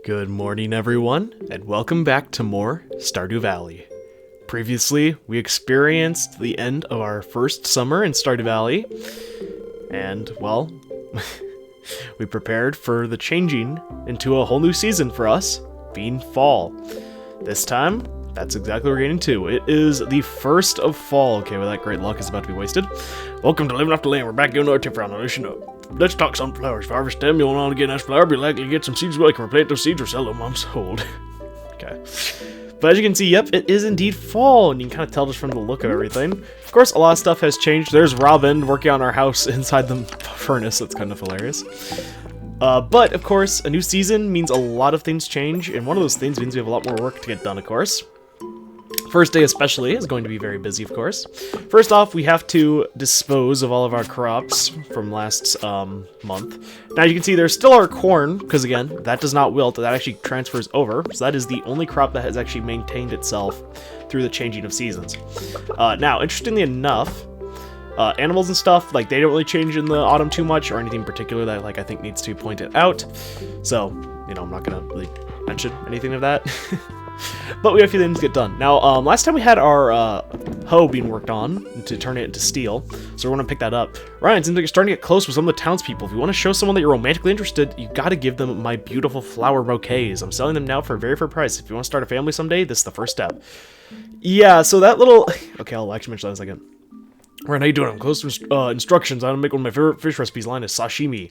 Good morning, everyone, and welcome back to more Stardew Valley. Previously, we experienced the end of our first summer in Stardew Valley, and, well, we prepared for the changing into a whole new season for us, being fall. This time, that's exactly what we're getting to. It is the first of fall. Okay, well, that great luck is about to be wasted. Welcome to Living Off the Land. We're back doing our tip round. Listen up. Let's talk sunflowers. If I harvest them, you'll want to get a nice flower. Be likely to get some seeds. Well, I can replant those seeds or sell them. I'm sold. Okay. But as you can see, yep, it is indeed fall, and you can kind of tell just from the look of everything. Of course, a lot of stuff has changed. There's Robin working on our house inside the furnace. That's kind of hilarious. But, of course, a new season means a lot of things change, and one of those things means we have a lot more work to get done, of course. First day especially is going to be very busy, of course. First off, we have to dispose of all of our crops from last month. Now you can see there's still our corn, because again, that does not wilt, that actually transfers over. So that is the only crop that has actually maintained itself through the changing of seasons. Now, interestingly enough, animals and stuff, like, they don't really change in the autumn too much, or anything particular that, like, I think needs to be pointed out. So, you know, I'm not gonna really mention anything of that. But we have a few things to get done. Now, last time we had our hoe being worked on to turn it into steel, so we want to pick that up. Ryan, seems like you're starting to get close with some of the townspeople. If you want to show someone that you're romantically interested, you got to give them my beautiful flower bouquets. I'm selling them now for a very fair price. If you want to start a family someday, this is the first step. Yeah, so that little... Okay, I'll actually mention that in a second. Ryan, how you doing? I'm close to instructions. I'm going to make one of my favorite fish recipes. Line is sashimi.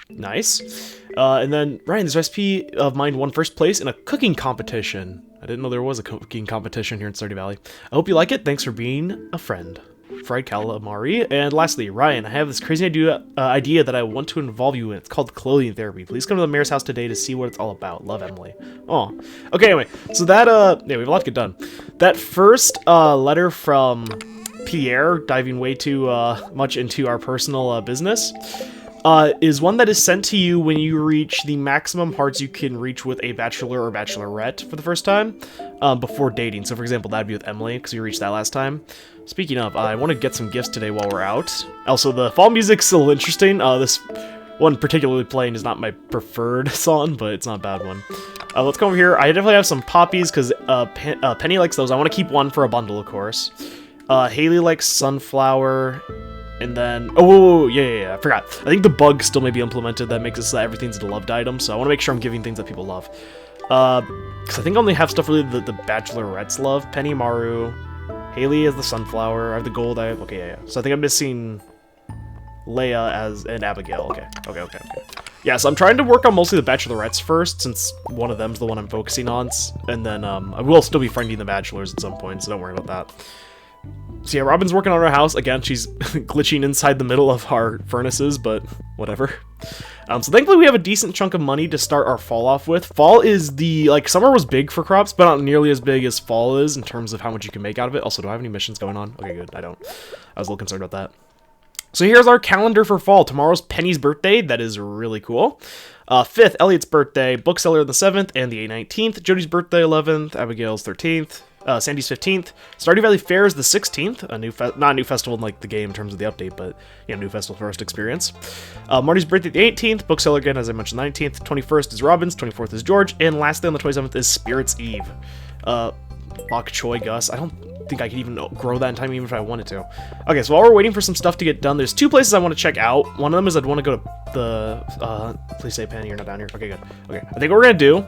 Nice. And then, Ryan, this recipe of mine won first place in a cooking competition. I didn't know there was a cooking competition here in Stardew Valley. I hope you like it. Thanks for being a friend. Fried calamari. And lastly, Ryan, I have this crazy idea that I want to involve you in. It's called clothing therapy. Please come to the mayor's house today to see what it's all about. Love, Emily. Oh. Okay, anyway. So that, yeah, we have a lot to get done. That first letter from Pierre, diving way too much into our personal business, is one that is sent to you when you reach the maximum hearts you can reach with a bachelor or bachelorette for the first time, before dating. So for example, that'd be with Emily, because you reached that last time. Speaking of, I want to get some gifts today while we're out. Also, the fall music's still interesting. This one particularly playing is not my preferred song, but it's not a bad one. Let's go over here. I definitely have some poppies, because Penny likes those. I want to keep one for a bundle, of course. Haley likes sunflower. And then, oh, yeah, I forgot. I think the bug still may be implemented that makes it so that everything's a loved item, so I want to make sure I'm giving things that people love. Because I think I only have stuff really the bachelorettes love. Penny, Maru, Haley is the sunflower, I have the gold, okay, yeah. So I think I'm missing Leia and Abigail, okay. Yeah, so I'm trying to work on mostly the bachelorettes first, since one of them's the one I'm focusing on, and then I will still be friending the bachelors at some point, so don't worry about that. So yeah, Robin's working on our house. Again, she's glitching inside the middle of our furnaces, but whatever. So thankfully we have a decent chunk of money to start our fall off with. Fall is like, summer was big for crops, but not nearly as big as fall is in terms of how much you can make out of it. Also, do I have any missions going on? Okay, good, I don't. I was a little concerned about that. So here's our calendar for fall. Tomorrow's Penny's birthday. That is really cool. 5th, Elliot's birthday. Bookseller the 7th and the 19th. Jody's birthday 11th. Abigail's 13th. Sandy's 15th. Stardew Valley Fair is the 16th. Not a new festival in like the game in terms of the update, but you know, new festival first experience. Marty's birthday the 18th. Bookseller again, as I mentioned, 19th. 21st is Robin's. 24th is George. And lastly on the 27th is Spirit's Eve. Bok Choy Gus. I don't think I could even grow that in time even if I wanted to. Okay, so while we're waiting for some stuff to get done, there's two places I want to check out. One of them is I'd want to go to the please say Penny, you're not down here. Okay, good. Okay, I think what we're gonna do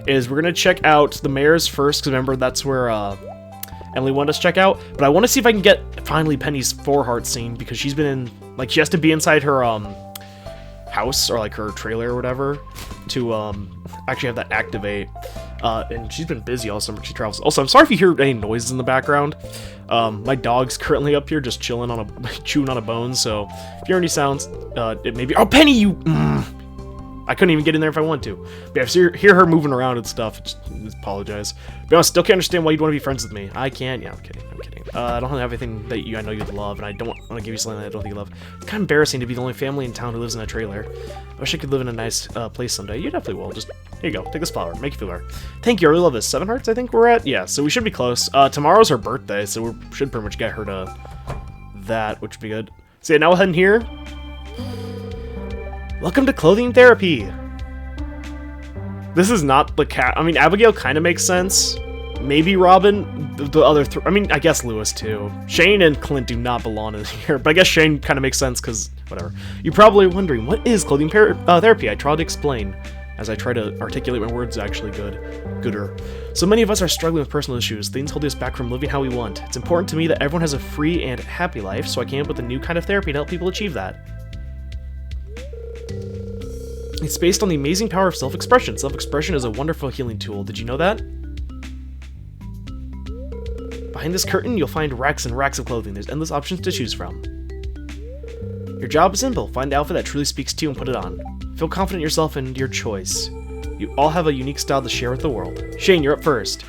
is we're gonna check out the mayor's first, because remember that's where Emily wanted us to check out. But I want to see if I can get finally Penny's 4-heart scene, because she's been in, like, she has to be inside her house or like her trailer or whatever to actually have that activate. And she's been busy all summer. She travels. Also, I'm sorry if you hear any noises in the background. My dog's currently up here just chilling on chewing on a bone. So if you hear any sounds, it may be. Oh, Penny, you! I couldn't even get in there if I wanted to. But yeah, if you hear her moving around and stuff, just apologize. But I still can't understand why you'd want to be friends with me. I can't. Yeah, I'm kidding. I don't have everything that I know you'd love, and I don't want to give you something that I don't think you love. It's kind of embarrassing to be the only family in town who lives in a trailer. I wish I could live in a nice place someday. You definitely will. Just, here you go. Take this flower. Make you feel better. Thank you. I really love this. 7 hearts, I think we're at? Yeah, so we should be close. Tomorrow's her birthday, so we should pretty much get her to that, which would be good. So yeah, now we'll head in here. Welcome to clothing therapy. This is not the cat. I mean, Abigail kind of makes sense. Maybe Robin. The other I mean, I guess Lewis too. Shane and Clint do not belong in here, but I guess Shane kind of makes sense because whatever. You're probably wondering, what is clothing therapy? I tried to explain as I try to articulate my words actually gooder. So many of us are struggling with personal issues, things holding us back from living how we want. It's important to me that everyone has a free and happy life, so I came up with a new kind of therapy to help people achieve that. It's based on the amazing power of self-expression. Self-expression is a wonderful healing tool. Did you know that? Behind this curtain, you'll find racks and racks of clothing. There's endless options to choose from. Your job is simple. Find the outfit that truly speaks to you and put it on. Feel confident in yourself and your choice. You all have a unique style to share with the world. Shane, you're up first.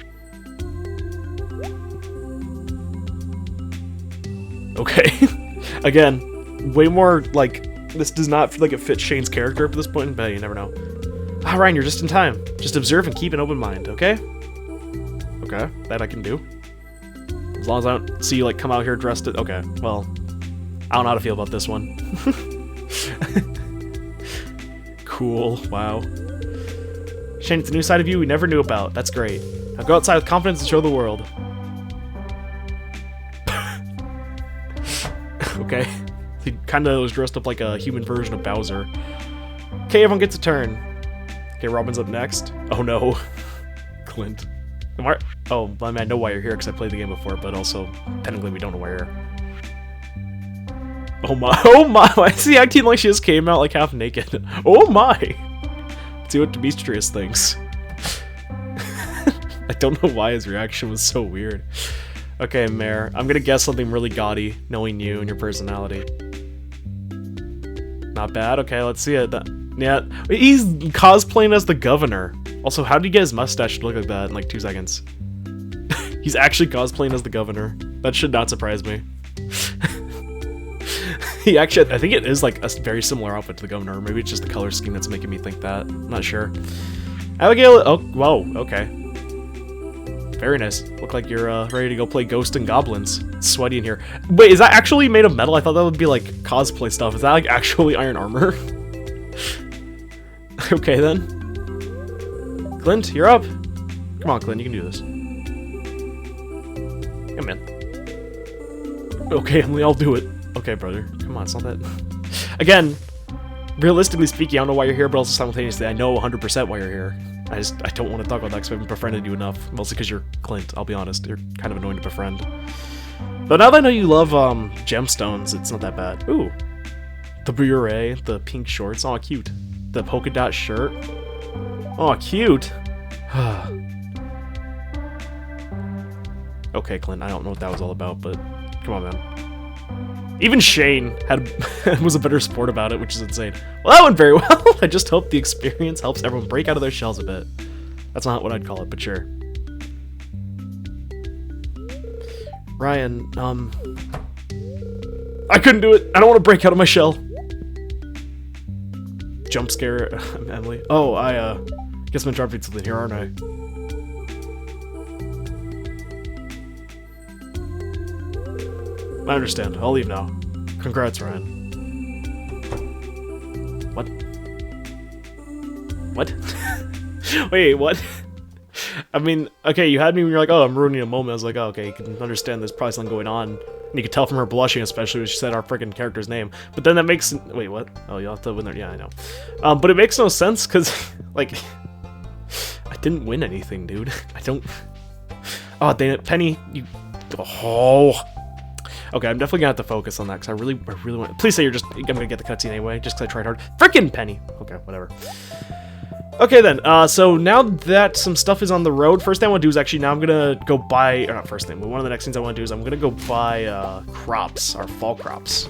Okay. Again, way more, like, this does not feel like it fits Shane's character up to this point, but you never know. Ah, Ryan, you're just in time. Just observe and keep an open mind, okay? Okay, that I can do. As long as I don't see you, like, come out here dressed it. Okay, well, I don't know how to feel about this one. Cool, wow. Shane, it's a new side of you we never knew about. That's great. Now go outside with confidence and show the world. Okay. He kind of was dressed up like a human version of Bowser. Okay, everyone gets a turn. Okay, Robin's up next. Oh no. Clint. Oh, I mean, I know why you're here because I played the game before, but also, technically we don't know why you're here. Oh my, why is he acting like she just came out like half naked? Oh my! Let's see what Demetrius thinks. I don't know why his reaction was so weird. Okay, Mare, I'm gonna guess something really gaudy, knowing you and your personality. Not bad, okay, let's see it. Yeah, he's cosplaying as the governor. Also, how did he get his mustache to look like that in like 2 seconds? He's actually cosplaying as the governor. That should not surprise me. He actually, I think it is like a very similar outfit to the governor. Maybe it's just the color scheme that's making me think that. I'm not sure. Abigail, oh, whoa, okay. Very nice. Look like you're ready to go play Ghost and Goblins. It's sweaty in here. Wait, is that actually made of metal? I thought that would be like cosplay stuff. Is that like actually iron armor? Okay then. Clint, you're up. Come on, Clint, you can do this. Come in. Okay, Emily, I'll do it. Okay, brother. Come on, it's not that... Again, realistically speaking, I don't know why you're here, but also simultaneously, I know 100% why you're here. I don't want to talk about that because I haven't befriended you enough. Mostly because you're Clint, I'll be honest. You're kind of annoying to befriend. But now that I know you love gemstones, it's not that bad. Ooh. The beret, the pink shorts. Aw, cute. The polka dot shirt. Aw, cute. Okay, Clint, I don't know what that was all about, but come on, man. Even Shane was a better sport about it, which is insane. Well, that went very well. I just hope the experience helps everyone break out of their shells a bit. That's not what I'd call it, but sure. Ryan, I couldn't do it. I don't want to break out of my shell. Jump scare, Emily. Oh, I guess I'm dropping something here, aren't I? I understand. I'll leave now. Congrats, Ryan. What? What? Wait, what? I mean, okay, you had me when you're like, oh, I'm ruining a moment. I was like, oh, okay, you can understand there's probably something going on. And you could tell from her blushing, especially when she said our freaking character's name. But then that makes... Wait, what? Oh, you'll have to win there. Yeah, I know. But it makes no sense, because, like... I didn't win anything, dude. I don't... Oh, dang it. Penny, you... Oh... Okay, I'm definitely gonna have to focus on that because I really want. Please say you're just. I'm gonna get the cutscene anyway, just because I tried hard. Frickin' Penny. Okay, whatever. Okay then. So now that some stuff is on the road, first thing I want to do is actually now I'm gonna go buy. Or not first thing, but one of the next things I want to do is I'm gonna go buy crops, our fall crops.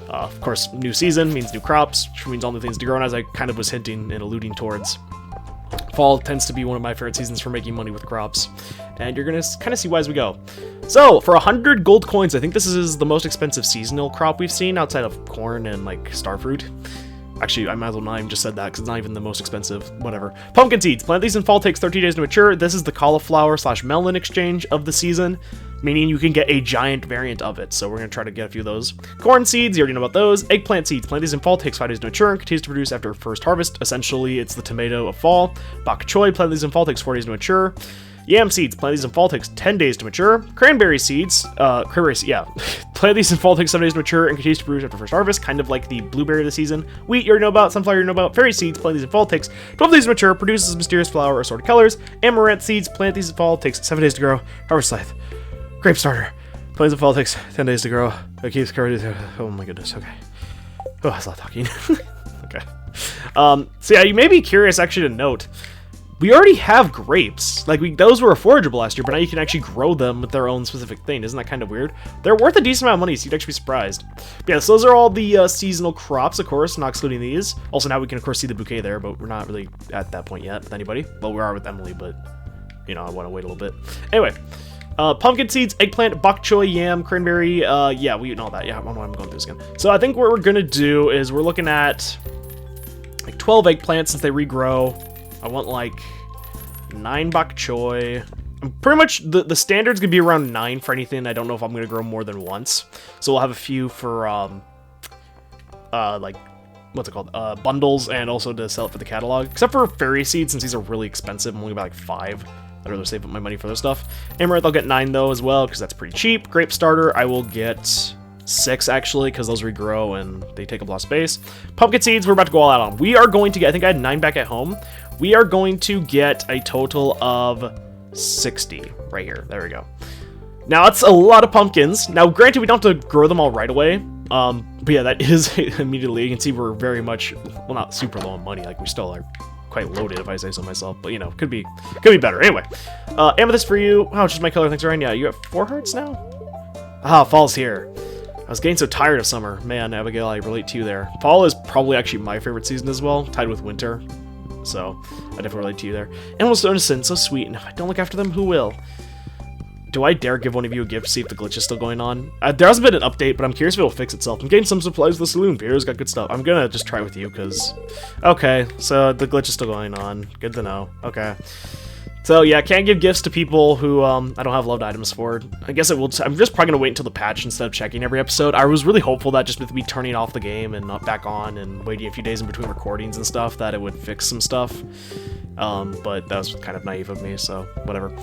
Of course, new season means new crops, which means all new things to grow. And as I kind of was hinting and alluding towards, fall tends to be one of my favorite seasons for making money with crops, and you're gonna kind of see why as we go. So, for 100 gold coins, I think this is the most expensive seasonal crop we've seen outside of corn and, like, starfruit. Actually, I might as well not even just said that because it's not even the most expensive. Whatever. Pumpkin seeds. Plant these in fall. Takes 13 days to mature. This is the cauliflower / melon exchange of the season, meaning you can get a giant variant of it. So we're going to try to get a few of those. Corn seeds. You already know about those. Eggplant seeds. Plant these in fall. Takes 5 days to mature and continues to produce after first harvest. Essentially, it's the tomato of fall. Bok choy. Plant these in fall. Takes 4 days to mature. Yam seeds, plant these in fall, takes 10 days to mature. Cranberry seeds, plant these in fall, takes 7 days to mature, and continues to produce after first harvest, kind of like the blueberry of the season. Wheat, you already know about. Sunflower, you already know about. Fairy seeds, plant these in fall, takes 12 days to mature, produces mysterious flower or assorted colors. Amaranth seeds, plant these in fall, takes 7 days to grow. Harvest scythe. Grape starter, plant these in fall, takes 10 days to grow. It keeps growing. Oh my goodness, okay. Oh, that's a lot of talking. Okay. So yeah, you may be curious actually to note, we already have grapes. Like, those were forageable last year, but now you can actually grow them with their own specific thing. Isn't that kind of weird? They're worth a decent amount of money, so you'd actually be surprised. But yeah, so those are all the seasonal crops, of course, not excluding these. Also, now we can, of course, see the bouquet there, but we're not really at that point yet with anybody. Well, we are with Emily, but, you know, I want to wait a little bit. Anyway, pumpkin seeds, eggplant, bok choy, yam, cranberry, yeah, we know all that. Yeah, I'm going through this again. So I think what we're going to do is we're looking at, like, 12 eggplants since they regrow. I want like 9 bok choy. Pretty much the standard's gonna be around 9 for anything. I don't know if I'm gonna grow more than once. So we'll have a few for like, what's it called? Bundles, and also to sell it for the catalog. Except for fairy seeds, since these are really expensive. I'm only about like 5. I'd rather save up my money for this stuff. Amaranth, I'll get 9 though as well, because that's pretty cheap. Grape starter, I will get 6 actually, because those regrow and they take up a lot of space. Pumpkin seeds, we're about to go all out on. We are going to get, I think I had 9 back at home. We are going to get a total of 60 right here. There we go. Now, that's a lot of pumpkins. Now, granted, we don't have to grow them all right away. But yeah, that is immediately. You can see we're very much, well, not super low on money. Like, we still are quite loaded, if I say so myself. But, you know, could be better. Anyway, amethyst for you. Oh, it's just my color. Thanks, Ryan. Yeah, you have 4 hearts now? Ah, fall's here. I was getting so tired of summer. Man, Abigail, I relate to you there. Fall is probably actually my favorite season as well, tied with winter. So, I definitely relate to you there. Animals are innocent, so sweet, and if I don't look after them, who will? Do I dare give one of you a gift to see if the glitch is still going on? There hasn't been an update, but I'm curious if it'll fix itself. I'm getting some supplies to the saloon. Pierre's got good stuff. I'm gonna just try with you, because... Okay, so the glitch is still going on. Good to know. Okay. So, yeah, can't give gifts to people who I don't have loved items for. I guess it will... I'm just probably gonna wait until the patch instead of checking every episode. I was really hopeful that just with me turning off the game and not back on and waiting a few days in between recordings and stuff, that it would fix some stuff. But that was kind of naive of me, so whatever.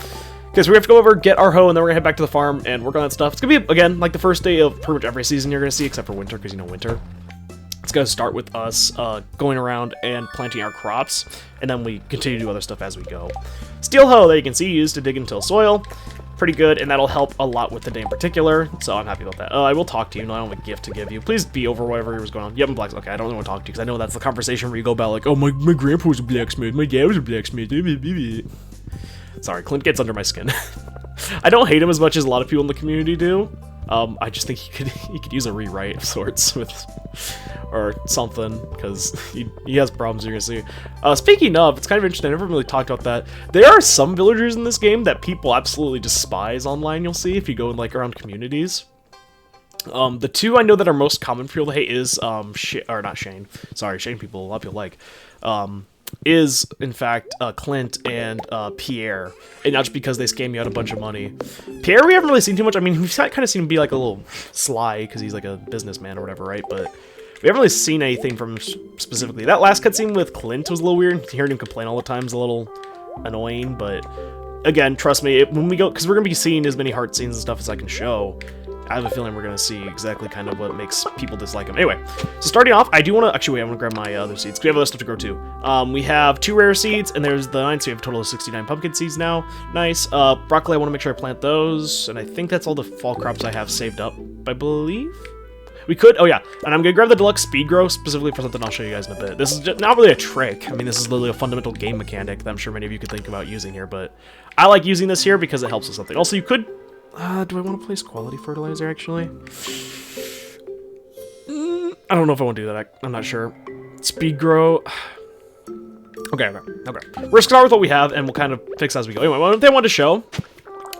Okay, so we have to go over, get our hoe, and then we're gonna head back to the farm and work on that stuff. It's gonna be, again, like the first day of pretty much every season you're gonna see, except for winter, because you know winter. It's gonna start with us going around and planting our crops, and then we continue to do other stuff as we go. Steel hoe that you can see used to dig into soil. Pretty good, and that'll help a lot with the day in particular, so I'm happy about that. I will talk to you, and I don't have a gift to give you. Please be over whatever was going on. Yep, I'm black. Okay, I don't really want to talk to you, because I know that's the conversation where you go about, like, oh, my grandpa was a blacksmith, my dad was a blacksmith. Sorry, Clint gets under my skin. I don't hate him as much as a lot of people in the community do. I just think he could use a rewrite of sorts with, or something, because he has problems you're gonna see. Speaking of, it's kind of interesting, I never really talked about that. There are some villagers in this game that people absolutely despise online, you'll see, if you go in, like, around communities. The two I know that are most common for people to hate is, Shane people, a lot of people like, is, in fact, Clint and Pierre, and not just because they scam you out a bunch of money. Pierre, we haven't really seen too much. I mean, we've kind of seen him be, like, a little sly, because he's, like, a businessman or whatever, right? But we haven't really seen anything from him specifically. That last cutscene with Clint was a little weird. Hearing him complain all the time is a little annoying, but, again, trust me, when we go, because we're going to be seeing as many heart scenes and stuff as I can show, I have a feeling we're going to see exactly kind of what makes people dislike him. Anyway, so starting off, I do want to... Actually, wait, I want to grab my other seeds, because we have other stuff to grow too. We have 2 rare seeds, and there's the 9, so we have a total of 69 pumpkin seeds now. Nice. Broccoli, I want to make sure I plant those, and I think that's all the fall crops I have saved up, I believe? We could... Oh, yeah. And I'm going to grab the deluxe speed grow, specifically for something I'll show you guys in a bit. This is just not really a trick. I mean, this is literally a fundamental game mechanic that I'm sure many of you could think about using here, but I like using this here because it helps with something. Also, you could... do I want to place quality fertilizer, actually? I don't know if I want to do that. I'm not sure. Speed grow. Okay. We're going to start with what we have, and we'll kind of fix as we go. Anyway, one thing I wanted to show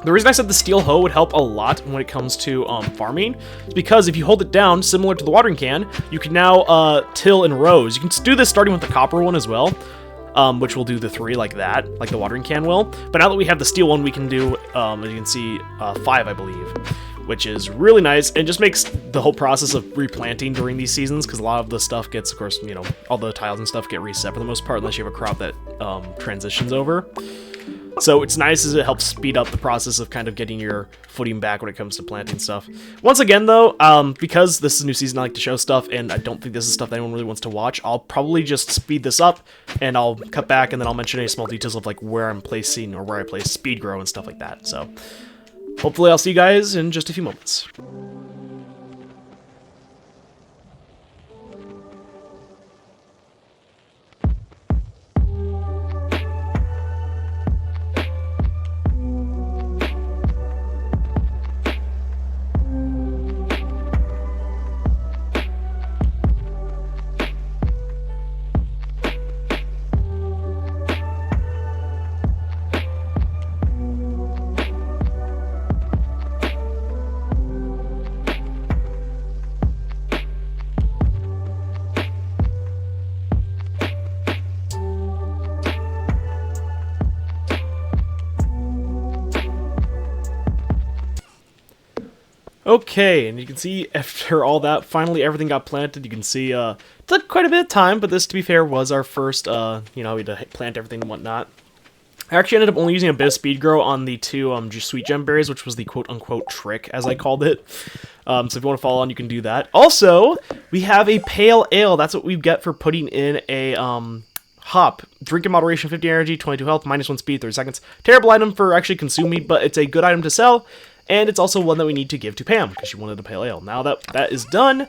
The reason I said the steel hoe would help a lot when it comes to farming is because if you hold it down, similar to the watering can, you can now till in rows. You can do this starting with the copper one as well, which will do the 3 like that, like the watering can will. But now that we have the steel one, we can do, as you can see, 5, I believe, which is really nice and just makes the whole process of replanting during these seasons, because a lot of the stuff gets, of course, you know, all the tiles and stuff get reset for the most part, unless you have a crop that transitions over. So it's nice as it helps speed up the process of kind of getting your footing back when it comes to planting stuff. Once again, though, because this is a new season, I like to show stuff, and I don't think this is stuff that anyone really wants to watch, I'll probably just speed this up, and I'll cut back, and then I'll mention any small details of, like, where I'm placing, or where I place speed grow and stuff like that. So hopefully I'll see you guys in just a few moments. Okay, and you can see after all that, finally everything got planted. You can see it took quite a bit of time, but this, to be fair, was our first, you know, we had to plant everything and whatnot. I actually ended up only using a bit of speed grow on the 2 sweet gem berries, which was the quote-unquote trick, as I called it. So if you want to follow on, you can do that. Also, we have a pale ale. That's what we get for putting in a hop. Drink in moderation, 50 energy, 22 health, -1 speed, 30 seconds. Terrible item for actually consuming, but it's a good item to sell. And it's also one that we need to give to Pam, because she wanted a pale ale. Now that that is done,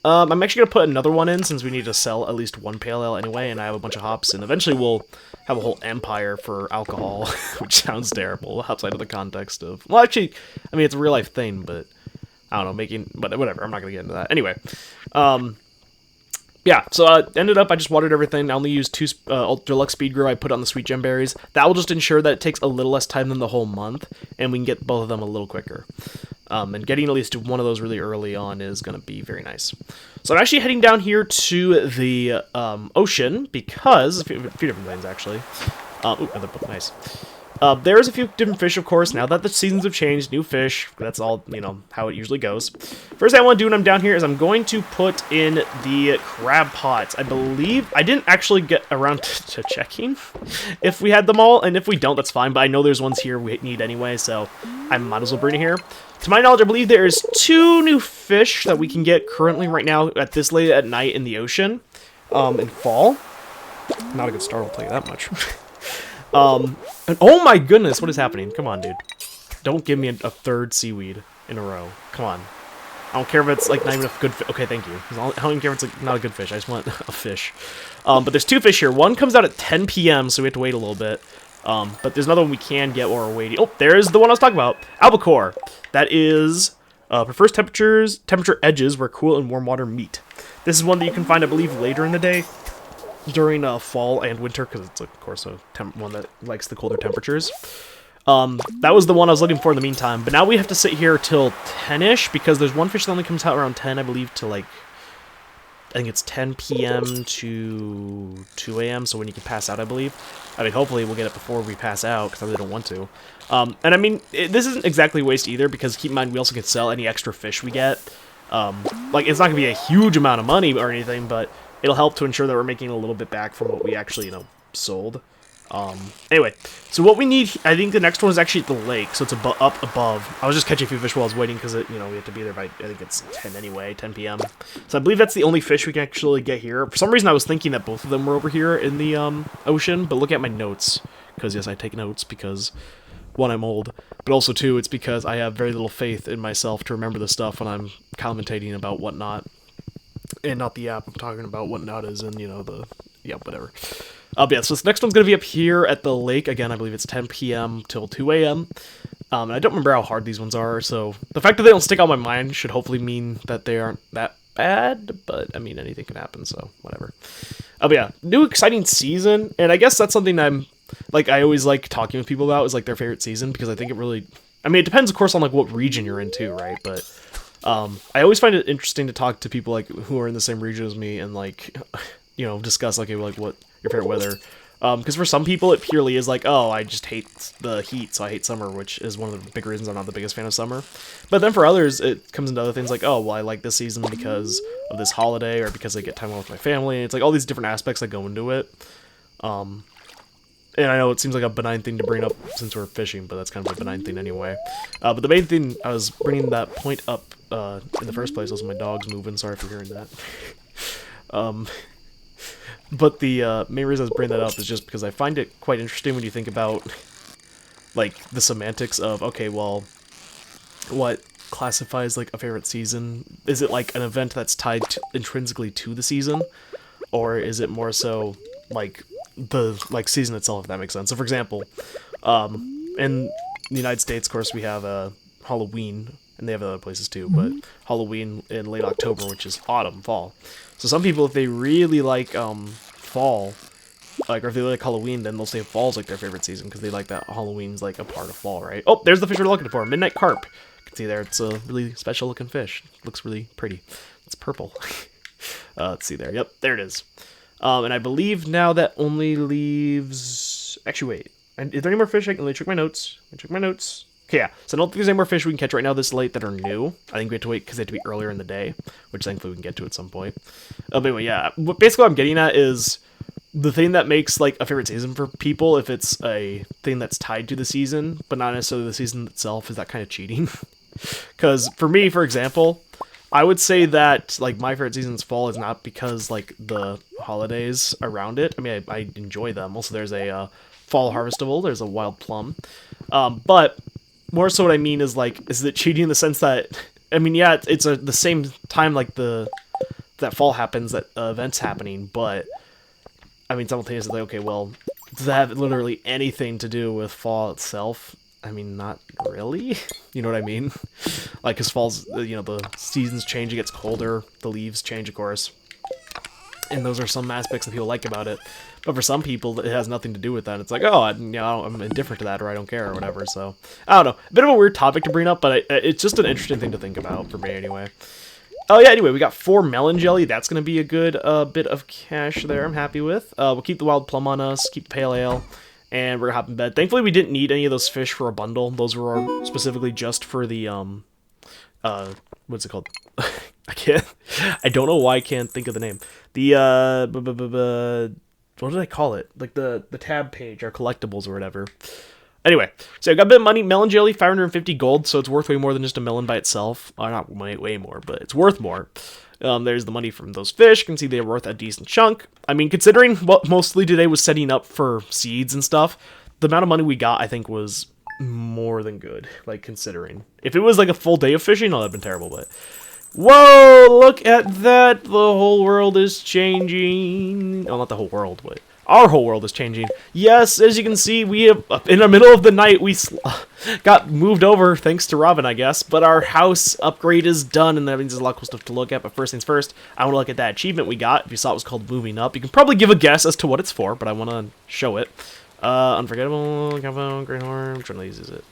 I'm actually going to put another one in, since we need to sell at least 1 pale ale anyway, and I have a bunch of hops, and eventually we'll have a whole empire for alcohol, which sounds terrible outside of the context of... Well, actually, I mean, it's a real-life thing, but I don't know, but whatever, I'm not going to get into that. Anyway, yeah, so ended up, I just watered everything. I only used 2 deluxe speed grow I put on the sweet gem berries. That will just ensure that it takes a little less time than the whole month, and we can get both of them a little quicker. And getting at least one of those really early on is going to be very nice. So I'm actually heading down here to the ocean, because, a few different things actually. Ooh, another book, nice. There's a few different fish, of course, now that the seasons have changed, new fish, that's all, you know, how it usually goes. First thing I want to do when I'm down here is I'm going to put in the crab pots. I believe, I didn't actually get around to checking if we had them all, and if we don't, that's fine, but I know there's ones here we need anyway, so I might as well bring it here. To my knowledge, I believe there's 2 new fish that we can get currently right now at this late at night in the ocean, in fall. Not a good start, I'll tell you that much. And oh my goodness, what is happening? Come on, dude. Don't give me a 3rd seaweed in a row. Come on. I don't care if it's, like, not even a good fish. Okay, thank you. I don't even care if it's, like, not a good fish. I just want a fish. But there's 2 fish here. One comes out at 10 p.m., so we have to wait a little bit. But there's another one we can get while we're waiting. Oh, there's the one I was talking about. Albacore. That is, prefers temperature edges where cool and warm water meet. This is one that you can find, I believe, later in the day. During fall and winter, because it's, of course, a one that likes the colder temperatures. That was the one I was looking for in the meantime, but now we have to sit here till 10-ish, because there's one fish that only comes out around 10, I believe, to, like, I think it's 10 p.m. to 2 a.m., so when you can pass out, I believe. I mean, hopefully we'll get it before we pass out, because I really don't want to. And I mean, this isn't exactly waste either, because keep in mind, we also can sell any extra fish we get. Like, it's not going to be a huge amount of money or anything, but it'll help to ensure that we're making a little bit back from what we actually, you know, sold. Anyway, so what we need, I think the next one is actually at the lake, so it's up above. I was just catching a few fish while I was waiting, because, you know, we have to be there by, I think it's 10 anyway, 10 p.m. So I believe that's the only fish we can actually get here. For some reason, I was thinking that both of them were over here in the ocean, but look at my notes, because, yes, I take notes, because, 1, I'm old, but also, 2, it's because I have very little faith in myself to remember this stuff when I'm commentating about whatnot. And not the app, I'm talking about whatnot is in, you know, the, yeah, whatever. But yeah, so this next one's going to be up here at the lake. Again, I believe it's 10 p.m. till 2 a.m. And I don't remember how hard these ones are, so the fact that they don't stick out my mind should hopefully mean that they aren't that bad, but, I mean, anything can happen, so whatever. But yeah, new exciting season, and I guess that's something I always like talking with people about, is, like, their favorite season, because I think it really I mean, it depends, of course, on like what region you're in too, right? But I always find it interesting to talk to people like who are in the same region as me and like, you know, discuss like what your favorite weather. Because for some people it purely is like, oh, I just hate the heat, so I hate summer, which is one of the big reasons I'm not the biggest fan of summer. But then for others, it comes into other things like, oh, well, I like this season because of this holiday or because I get time with my family. It's like all these different aspects that go into it. And I know it seems like a benign thing to bring up since we're fishing, but that's kind of a benign thing anyway. But the main thing, I was bringing that point up in the first place, was my dog's moving. Sorry for hearing that. But the main reason I was bringing that up is just because I find it quite interesting when you think about, like, the semantics of, okay, well, what classifies, like, a favorite season? Is it, like, an event that's tied intrinsically to the season? Or is it more so, like, the, like, season itself, if that makes sense? So, for example, in the United States, of course, we have Halloween, and they have other places too, but Halloween in late October, which is autumn, fall. So some people, if they really like fall, like, or if they like Halloween, then they'll say fall's like their favorite season because they like that Halloween's like a part of fall, right? Oh, there's the fish we're looking for, midnight carp. You can see there, it's a really special looking fish. It looks really pretty. It's purple. Let's see there. Yep, there it is. And I believe now that only leaves. Actually, wait. And is there any more fish? Let me check my notes. Okay, yeah. So I don't think there's any more fish we can catch right now this late that are new. I think we have to wait because they have to be earlier in the day, which thankfully we can get to at some point. But anyway, yeah. Basically, what I'm getting at is the thing that makes like a favorite season for people, if it's a thing that's tied to the season, but not necessarily the season itself, is that kind of cheating. Because for me, for example, I would say that like my favorite season's fall is not because like the holidays around it. I mean, I enjoy them. Also, there's a fall harvestable. There's a wild plum. But more so what I mean is like, is it cheating in the sense that, I mean, yeah, it's the same time like that fall happens, that event's happening, but I mean, simultaneously, like, okay, well, does that have literally anything to do with fall itself? I mean, not really. You know what I mean? Like, because fall's, you know, the seasons change, it gets colder, the leaves change, of course. And those are some aspects that people like about it. But for some people, it has nothing to do with that. It's like, oh, I'm indifferent to that, or I don't care, or whatever. So, I don't know. A bit of a weird topic to bring up, but it's just an interesting thing to think about for me, anyway. Oh, yeah, anyway, we got 4 melon jelly. That's going to be a good bit of cash there I'm happy with. We'll keep the wild plum on us, keep the pale ale, and we're going to hop in bed. Thankfully, we didn't need any of those fish for a bundle. Those were specifically just for the, what's it called? I don't know why I can't think of the name. The, what did I call it? Like the tab page, our collectibles or whatever. Anyway, so I got a bit of money. Melon jelly, 550 gold, so it's worth way more than just a melon by itself. Not way more, but it's worth more. There's the money from those fish. You can see they're worth a decent chunk. I mean, considering what mostly today was setting up for seeds and stuff, the amount of money we got, I think, was more than good. Like, considering. If it was like a full day of fishing, that would have been terrible, but... Whoa, look at that. The whole world is changing. Oh, not the whole world, but our whole world is changing. Yes, as you can see, we have, in the middle of the night, we got moved over, thanks to Robin, I guess. But our house upgrade is done, and that means there's a lot of cool stuff to look at. But first things first, I want to look at that achievement we got. If you saw it was called Moving Up, you can probably give a guess as to what it's for, but I want to show it. Unforgettable, Cavone, Great Horn, which one of these is it?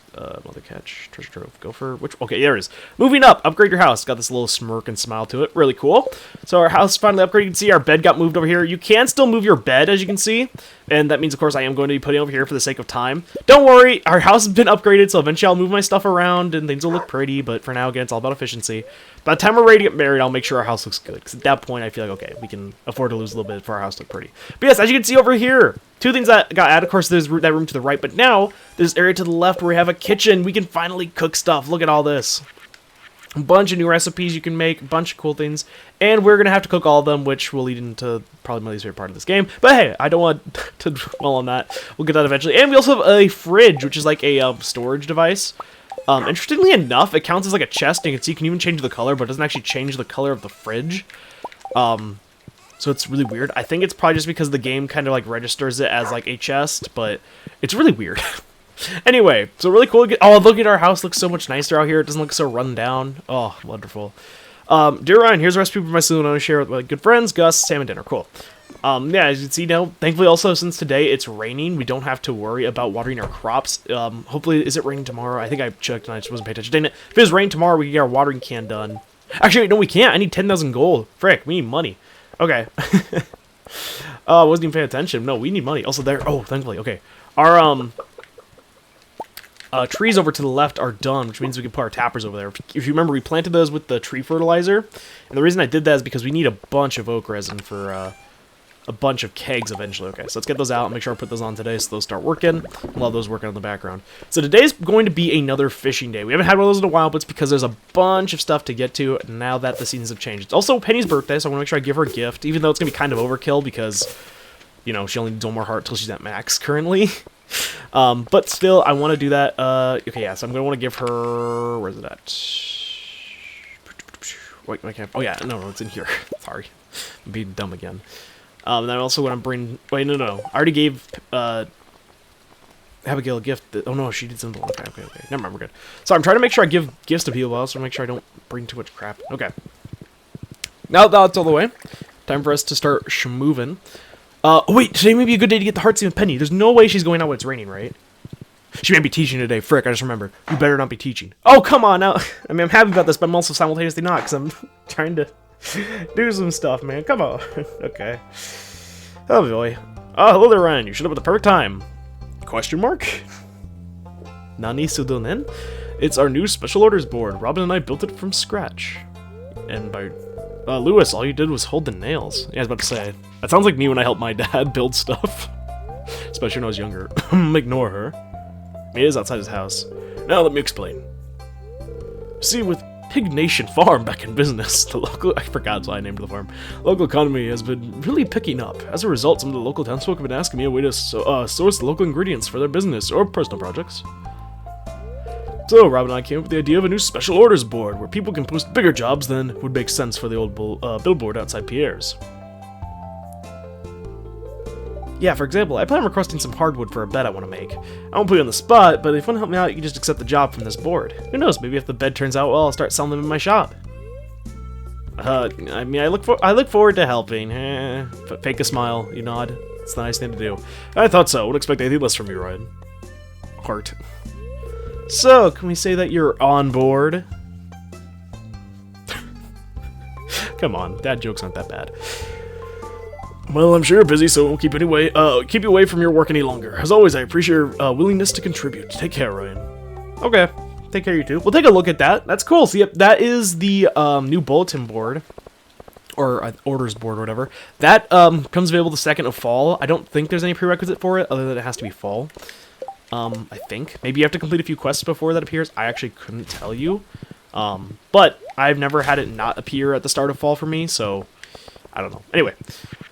Mother Catch, Treasure Trove, Gopher, okay, there it is. Moving up, upgrade your house. Got this little smirk and smile to it, really cool. So our house finally upgraded. You can see our bed got moved over here. You can still move your bed, as you can see, and that means, of course, I am going to be putting it over here for the sake of time. Don't worry, our house has been upgraded, so eventually I'll move my stuff around, and things will look pretty, but for now, again, it's all about efficiency. By the time we're ready to get married, I'll make sure our house looks good, because at that point, I feel like, okay, we can afford to lose a little bit for our house to look pretty. But yes, as you can see over here, 2 things that got added. Of course, there's that room to the right, but now there's area to the left where we have a kitchen. We can finally cook stuff. Look at all this. A bunch of new recipes you can make, a bunch of cool things, and we're going to have to cook all of them, which will lead into probably my least favorite part of this game. But hey, I don't want to dwell on that. We'll get that eventually. And we also have a fridge, which is like a storage device. Interestingly enough, it counts as like a chest, and you can see you can even change the color, but it doesn't actually change the color of the fridge. So it's really weird. I think it's probably just because the game kind of like registers it as like a chest, but it's really weird. Anyway, so really cool. Oh, look at our house. Looks so much nicer out here. It doesn't look so run down. Oh, wonderful. Dear Ryan, here's a recipe for my saloon I want to share with my good friends, Gus, Sam, and Dinner. Cool. Yeah, as you can see now, thankfully also since today it's raining, we don't have to worry about watering our crops. Hopefully, is it raining tomorrow? I think I checked and I just wasn't paying attention. Dang it. If it was raining tomorrow, we could get our watering can done. Actually, no, we can't. I need 10,000 gold. Frick, we need money. Okay. I wasn't even paying attention. No, we need money. Also there, oh, thankfully, okay. Our, trees over to the left are done, which means we can put our tappers over there. If you remember, we planted those with the tree fertilizer, and the reason I did that is because we need a bunch of oak resin for, a bunch of kegs eventually. Okay, so let's get those out and make sure I put those on today so those start working. We'll have those working in the background. So today's going to be another fishing day. We haven't had one of those in a while, but it's because there's a bunch of stuff to get to now that the seasons have changed. It's also Penny's birthday, so I want to make sure I give her a gift, even though it's going to be kind of overkill because, you know, she only needs one more heart till she's at max currently. But still, I want to do that. Okay, yeah, so I'm going to want to give her... Where's it at? Wait, I can't... Oh, yeah, no, it's in here. Sorry. I'm being dumb again. And I also want to bring... Wait, no. I already gave, Abigail a gift. Oh, no, she did something. Okay. Never mind, we're good. So I'm trying to make sure I give gifts to people, but also make sure I don't bring too much crap. Okay. Now that's all the way. Time for us to start schmoovin'. Oh, wait, today may be a good day to get the hearts with Penny. There's no way she's going out when it's raining, right? She may be teaching today. Frick, I just remembered. You better not be teaching. Oh, come on now. I mean, I'm happy about this, but I'm also simultaneously not, because I'm trying to do some stuff, man. Come on. Okay. Oh, boy. Oh, hello there, Ryan. You showed up at the perfect time. Question mark? Nani sudonen? It's our new special orders board. Robin and I built it from scratch. And by... Lewis, all you did was hold the nails. Yeah, I was about to say. That sounds like me when I helped my dad build stuff. Especially when I was younger. Ignore her. It is outside his house. Now let me explain. See, with Pig Nation Farm back in business, the local... I forgot why I named the farm. Local economy has been really picking up. As a result, some of the local townsfolk have been asking me a way to source the local ingredients for their business or personal projects. So, Rob and I came up with the idea of a new special orders board, where people can post bigger jobs than would make sense for the old billboard outside Pierre's. Yeah, for example, I plan on requesting some hardwood for a bed I want to make. I won't put you on the spot, but if you want to help me out, you can just accept the job from this board. Who knows, maybe if the bed turns out well, I'll start selling them in my shop. I mean, I look forward to helping. Fake a smile, you nod. It's the nice thing to do. I thought so. Wouldn't expect anything less from you, Ryan. Heart. So, can we say that you're on board? Come on, dad jokes aren't that bad. Well, I'm sure you're busy, so I won't keep you away from your work any longer. As always, I appreciate your willingness to contribute. Take care, Ryan. Okay, take care, you too. We'll take a look at that. That's cool. So, yep, that is the new bulletin board. Or orders board or whatever. That comes available the 2nd of fall. I don't think there's any prerequisite for it, other than it has to be fall. I think. Maybe you have to complete a few quests before that appears. I actually couldn't tell you. But I've never had it not appear at the start of fall for me, so I don't know. Anyway.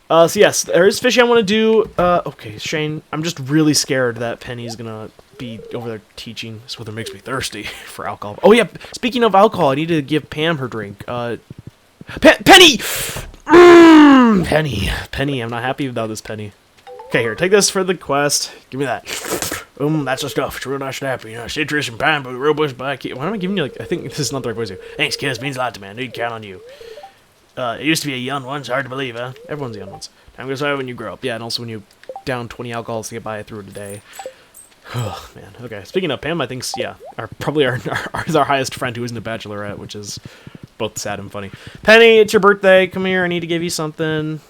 So yes, there is fishing I want to do. Okay, Shane, I'm just really scared that Penny's gonna be over there teaching. This weather makes me thirsty for alcohol. Oh yeah, speaking of alcohol, I need to give Pam her drink. Penny! Penny, I'm not happy about this, Penny. Okay, here, take this for the quest. Give me that. That's the stuff. It's real nice and happy. You know, citrus and pine, but real bush black. Why am I giving you, like, I think this is not the right voice here. Thanks, kids. Means a lot to me. I know you can count on you. It used to be a young one. It's hard to believe, huh? Everyone's young ones. Time goes by when you grow up. Yeah, and also when you down 20 alcohols to get by through a day. Oh, man. Okay, speaking of Pam, I think, yeah, probably our highest friend who isn't a bachelorette, which is both sad and funny. Penny, it's your birthday. Come here. I need to give you something.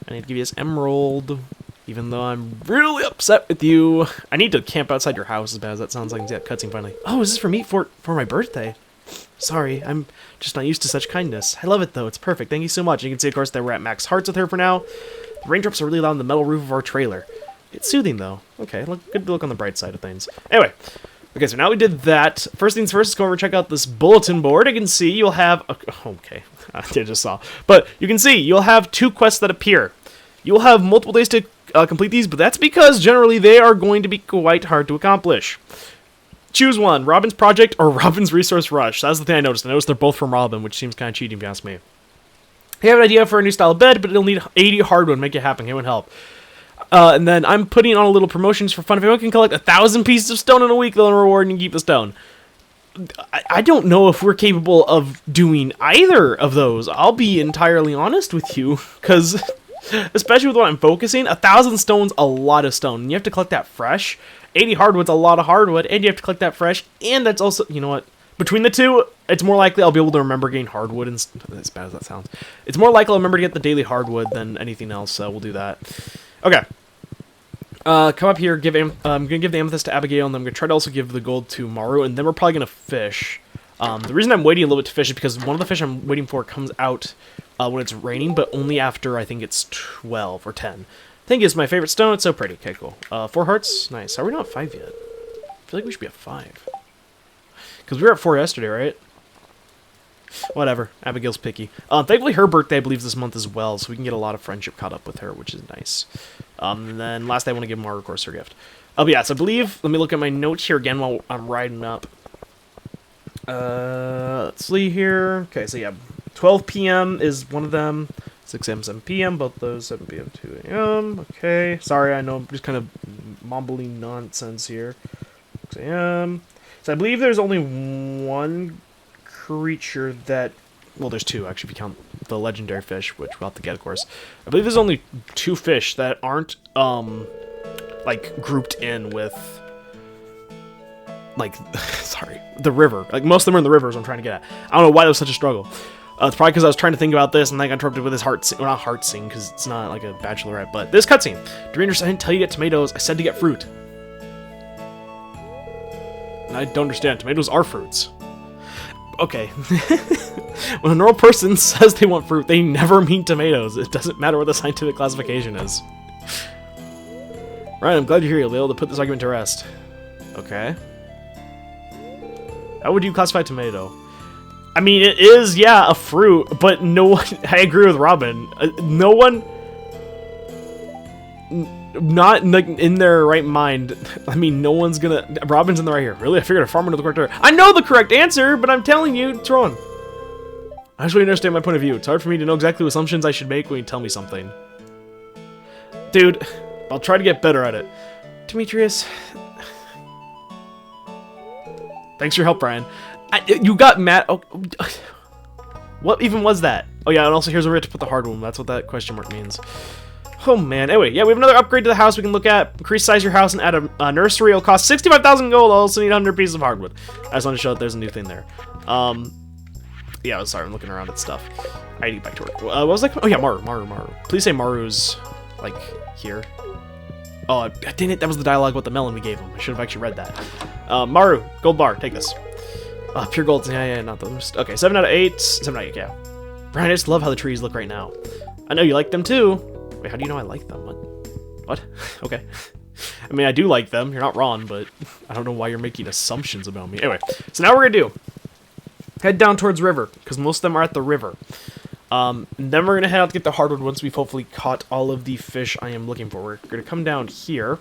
I need to give you this emerald. Even though I'm really upset with you. I need to camp outside your house as bad as that sounds like. Yeah, cutscene finally. Oh, is this for me? For my birthday? Sorry, I'm just not used to such kindness. I love it, though. It's perfect. Thank you so much. And you can see, of course, that we're at max hearts with her for now. The raindrops are really loud on the metal roof of our trailer. It's soothing, though. Okay, good to look on the bright side of things. Anyway. Okay, so now we did that. First things first, let's go over and check out this bulletin board. You can see you'll have... Okay, I just saw. But you can see you'll have 2 quests that appear. You'll have multiple days to complete these, but that's because generally they are going to be quite hard to accomplish. Choose one, Robin's Project or Robin's Resource Rush. That's the thing I noticed. I noticed they're both from Robin, which seems kind of cheating if you ask me. You have an idea for a new style of bed, but it'll need 80 hardwood. Make it happen. It would help. And then I'm putting on a little promotions for fun. If anyone can collect 1,000 pieces of stone in a week, they'll reward and keep the stone. I don't know if we're capable of doing either of those. I'll be entirely honest with you, because Especially with what I'm focusing. 1,000 stone's a lot of stone. And you have to collect that fresh. 80 hardwood's a lot of hardwood, and you have to collect that fresh. And that's also, you know what? Between the two, it's more likely I'll be able to remember getting hardwood. And as bad as that sounds, it's more likely I'll remember to get the daily hardwood than anything else. So we'll do that. Okay. Come up here. I'm gonna give the amethyst to Abigail, and then I'm gonna try to also give the gold to Maru, and then we're probably gonna fish. The reason I'm waiting a little bit to fish is because one of the fish I'm waiting for comes out when it's raining, but only after I think it's 12 or 10. I think it's my favorite stone. It's so pretty. Okay, cool. 4 hearts. Nice. Are we not at 5 yet? I feel like we should be at 5. Because we were at 4 yesterday, right? Whatever. Abigail's picky. Thankfully, her birthday, I believe, is this month as well, so we can get a lot of friendship caught up with her, which is nice. And then last, I want to give Mara, of course, her gift. Oh, but yeah, so I believe... Let me look at my notes here again while I'm riding up. Let's see here. Okay, so yeah, 12 p.m. is one of them. 6 a.m., 7 p.m., both those, 7 p.m., 2 a.m. Okay, sorry, I know I'm just kind of mumbling nonsense here. 6 a.m. So I believe there's only one creature that... Well, there's 2, actually, if you count the legendary fish, which we'll have to get, of course. I believe there's only 2 fish that aren't, like, grouped in with... Like, sorry, the river. Like, most of them are in the river is what I'm trying to get at. I don't know why that was such a struggle. It's probably because I was trying to think about this and then I got interrupted with this heart scene. Well, not heart scene, because it's not like a bachelorette, but this cutscene. Doreen, I didn't tell you to get tomatoes. I said to get fruit. And I don't understand. Tomatoes are fruits. Okay. When a normal person says they want fruit, they never mean tomatoes. It doesn't matter what the scientific classification is. Right, I'm glad you're here. You'll be able to put this argument to rest. Okay. How would you classify tomato? I mean, it is, yeah, a fruit, but no one... I agree with Robin. No one... Not in their right mind. I mean, no one's gonna... Robin's in the right here. Really? I figured a farmer knew the correct answer. I know the correct answer, but I'm telling you, it's wrong. I just want you to understand my point of view. It's hard for me to know exactly what assumptions I should make when you tell me something. Dude, I'll try to get better at it. Demetrius... Thanks for your help, Brian. You got mad. Oh, what even was that? Oh yeah, and also here's where we have to put the hard one. That's what that question mark means. Oh man. Anyway, yeah, we have another upgrade to the house we can look at. Increase size of your house and add a nursery. It'll cost 65,000 gold. I'll also need 100 pieces of hardwood. I just want to show that there's a new thing there. Yeah, sorry, I'm looking around at stuff. I need back to work. What was like? Oh yeah, Maru. Please say Maru's like here. Oh, dang it, that was the dialogue with the melon we gave him. I should have actually read that. Maru, gold bar, take this. Pure gold, yeah, not those. Okay, 7 out of 8. 7 out of 8, yeah. Brian, I just love how the trees look right now. I know you like them too. Wait, how do you know I like them? What? Okay. I mean, I do like them. You're not wrong, but I don't know why you're making assumptions about me. Anyway, so now we're gonna do... Head down towards river, because most of them are at the river. And then we're going to head out to get the hardwood once we've hopefully caught all of the fish I am looking for. We're going to come down here.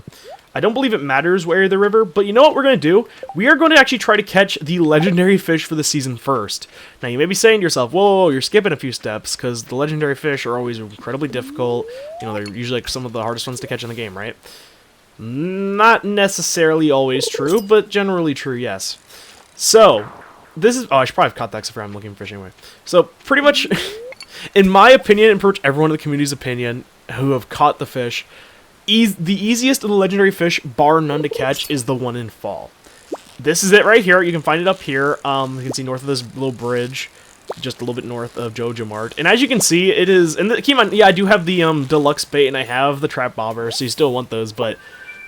I don't believe it matters where the river, but you know what we're going to do? We are going to actually try to catch the legendary fish for the season first. Now, you may be saying to yourself, whoa, you're skipping a few steps, because the legendary fish are always incredibly difficult. You know, they're usually like some of the hardest ones to catch in the game, right? Not necessarily always true, but generally true, yes. So, this is... Oh, I should probably have caught that, except for I'm looking for fish anyway. So, pretty much... In my opinion, and pretty much everyone in the community's opinion who have caught the fish, the easiest of the legendary fish, bar none to catch, is the one in fall. This is it right here. You can find it up here. You can see north of this little bridge, just a little bit north of Jojo Mart. And as you can see, it is... And keep in mind, yeah, I do have the deluxe bait, and I have the trap bobber, so you still want those, but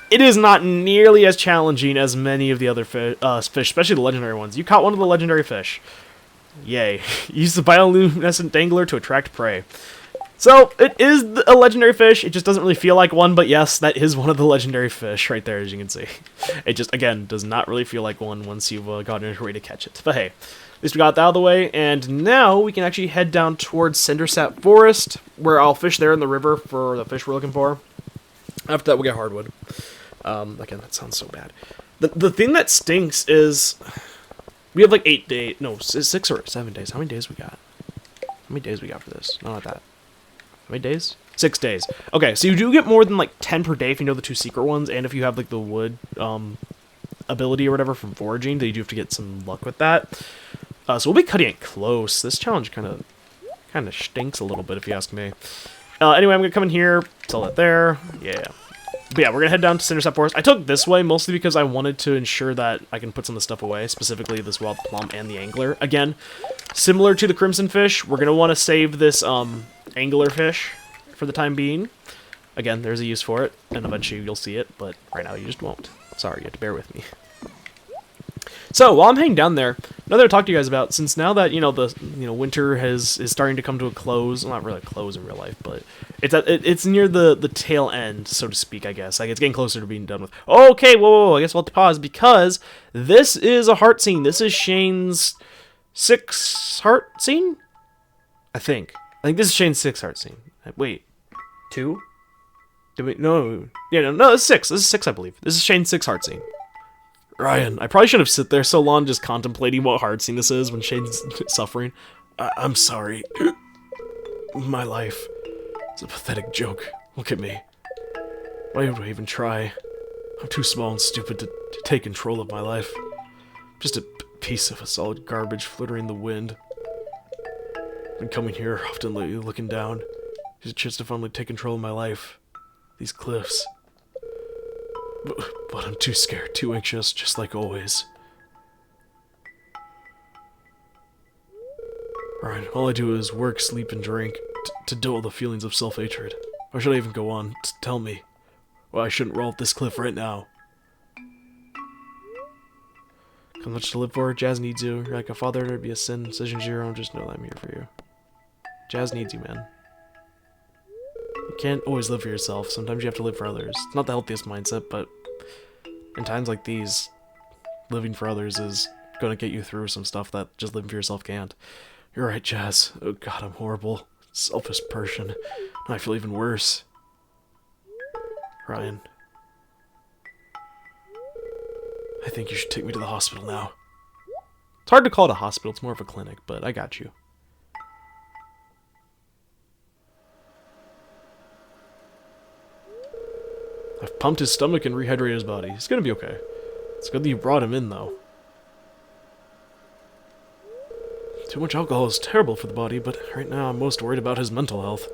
it is not nearly as challenging as many of the other fish, especially the legendary ones. You caught one of the legendary fish. Yay. Use the bioluminescent dangler to attract prey. So, it is a legendary fish. It just doesn't really feel like one, but yes, that is one of the legendary fish right there, as you can see. It just, again, does not really feel like one once you've gotten your way to catch it. But hey, at least we got that out of the way, and now we can actually head down towards Cindersap Forest, where I'll fish there in the river for the fish we're looking for. After that, we'll get hardwood. Again, that sounds so bad. The thing that stinks is... We have like 8 days, no, 6 or 7 days. How many days we got? How many days we got for this? No, not that. How many days? 6 days. Okay, so you do get more than like 10 per day if you know the 2 secret ones, and if you have like the wood ability or whatever from foraging, then you do have to get some luck with that. So we'll be cutting it close. This challenge kind of stinks a little bit if you ask me. Anyway, I'm gonna come in here, sell it there. Yeah. But yeah, we're gonna head down to Cindersap Forest. I took this way mostly because I wanted to ensure that I can put some of the stuff away, specifically this wild plum and the angler. Again, similar to the crimson fish, we're gonna want to save this angler fish for the time being. Again, there's a use for it, and eventually you'll see it, but right now you just won't. Sorry, you have to bear with me. So, while I'm hanging down there, another to talk to you guys about, since now that, winter is starting to come to a close, well, not really a close in real life, but it's near the tail end, so to speak, I guess. Like, it's getting closer to being done with. Okay, whoa, I guess we'll have to pause, because this is a heart scene. This is Shane's 6th heart scene? I think this is Shane's 6th heart scene. Wait, 2? Did we? No. Yeah, no, it's 6. This is 6, I believe. This is Shane's 6th heart scene. Ryan, I probably should have sit there so long just contemplating what hard scene this is when Shane's suffering. I'm sorry. My life. It's a pathetic joke. Look at me. Why would I even try? I'm too small and stupid to take control of my life. Just a piece of a solid garbage flittering in the wind. Been coming here often lately, looking down. Just a chance to finally take control of my life. These cliffs. But I'm too scared, too anxious, just like always. Ryan, all I do is work, sleep, and drink to dull the feelings of self-hatred. Why should I even go on? Tell me. Why I shouldn't roll up this cliff right now. Got much to live for. Jazz needs you. You're like a father, there'd be a sin. Decisions your own. Just know that I'm here for you. Jazz needs you, man. You can't always live for yourself. Sometimes you have to live for others. It's not the healthiest mindset, but in times like these, living for others is going to get you through some stuff that just living for yourself can't. You're right, Jazz. Oh god, I'm horrible. Selfish person. Now I feel even worse. Ryan. I think you should take me to the hospital now. It's hard to call it a hospital, it's more of a clinic, but I got you. I've pumped his stomach and rehydrated his body. He's gonna be okay. It's good that you brought him in, though. Too much alcohol is terrible for the body, but right now I'm most worried about his mental health.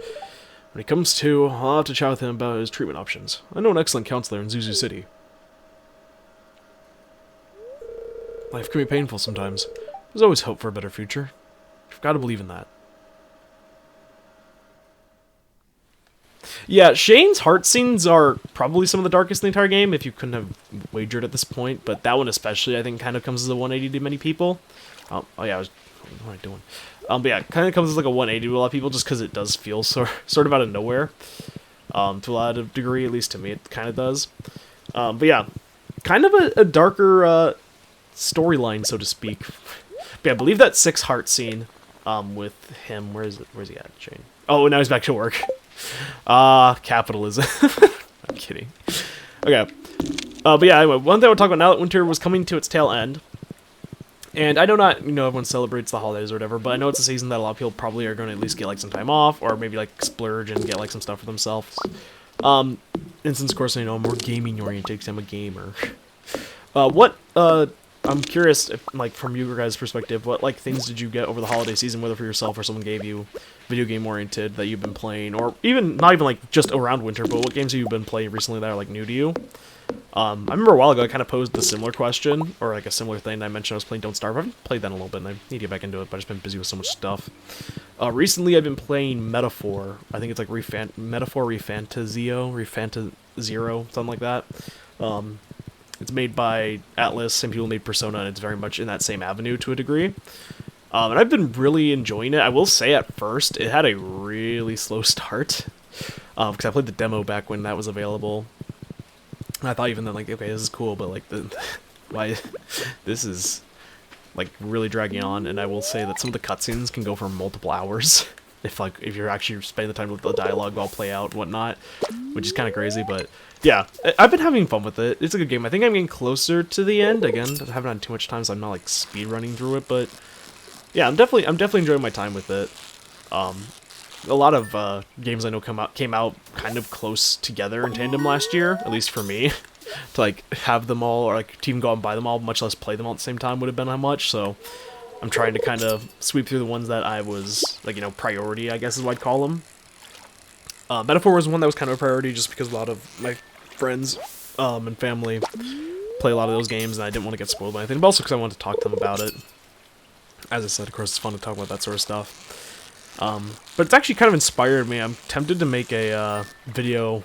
When he comes to, I'll have to chat with him about his treatment options. I know an excellent counselor in Zuzu City. Life can be painful sometimes. There's always hope for a better future. You've got to believe in that. Yeah, Shane's heart scenes are probably some of the darkest in the entire game, if you couldn't have wagered at this point, but that one especially, I think, kind of comes as a 180 to many people. Oh yeah, what am I doing? But yeah, it kind of comes as like a 180 to a lot of people, just because it does feel sort of out of nowhere. To a lot of degree, at least to me, it kind of does. But yeah, kind of a darker storyline, so to speak. But yeah, I believe that 6 heart scene with him, where's he at, Shane? Oh, now he's back to work. Capitalism. I'm kidding. Okay. But yeah, anyway, one thing I would talk about now that winter was coming to its tail end. And I know not, everyone celebrates the holidays or whatever, but I know it's a season that a lot of people probably are going to at least get, like, some time off, or maybe, like, splurge and get, like, some stuff for themselves. And since, of course, I'm more gaming-oriented because I'm a gamer. I'm curious, if, like, from you guys' perspective, what, like, things did you get over the holiday season, whether for yourself or someone gave you, video game-oriented, that you've been playing, or even, not even, like, just around winter, but what games have you been playing recently that are, like, new to you? I remember a while ago I kind of posed a similar question, or, like, a similar thing. I mentioned I was playing Don't Starve. I haven't played that in a little bit, and I need to get back into it, but I've just been busy with so much stuff. Recently I've been playing Metaphor. I think it's, like, Metaphor Refantazero, something like that. It's made by Atlas, same people made Persona, and it's very much in that same avenue to a degree. And I've been really enjoying it. I will say at first, it had a really slow start. Because I played the demo back when that was available. And I thought even then, like, okay, this is cool, but, like, why, this is, like, really dragging on. And I will say that some of the cutscenes can go for multiple hours. If you're actually spending the time with the dialogue all play out and whatnot. Which is kind of crazy, but yeah, I've been having fun with it. It's a good game. I think I'm getting closer to the end. Again, I haven't had too much time, so I'm not, like, speed running through it, but yeah, I'm definitely enjoying my time with it. A lot of games I know came out kind of close together in tandem last year, at least for me. To, like, have them all, or, like, to even go out and buy them all, much less play them all at the same time would have been how much, so I'm trying to kind of sweep through the ones that I was, like, priority, I guess is what I'd call them. Metaphor was one that was kind of a priority just because a lot of my friends and family play a lot of those games, and I didn't want to get spoiled by anything, but also because I wanted to talk to them about it. As I said, of course, it's fun to talk about that sort of stuff. But it's actually kind of inspired me. I'm tempted to make a video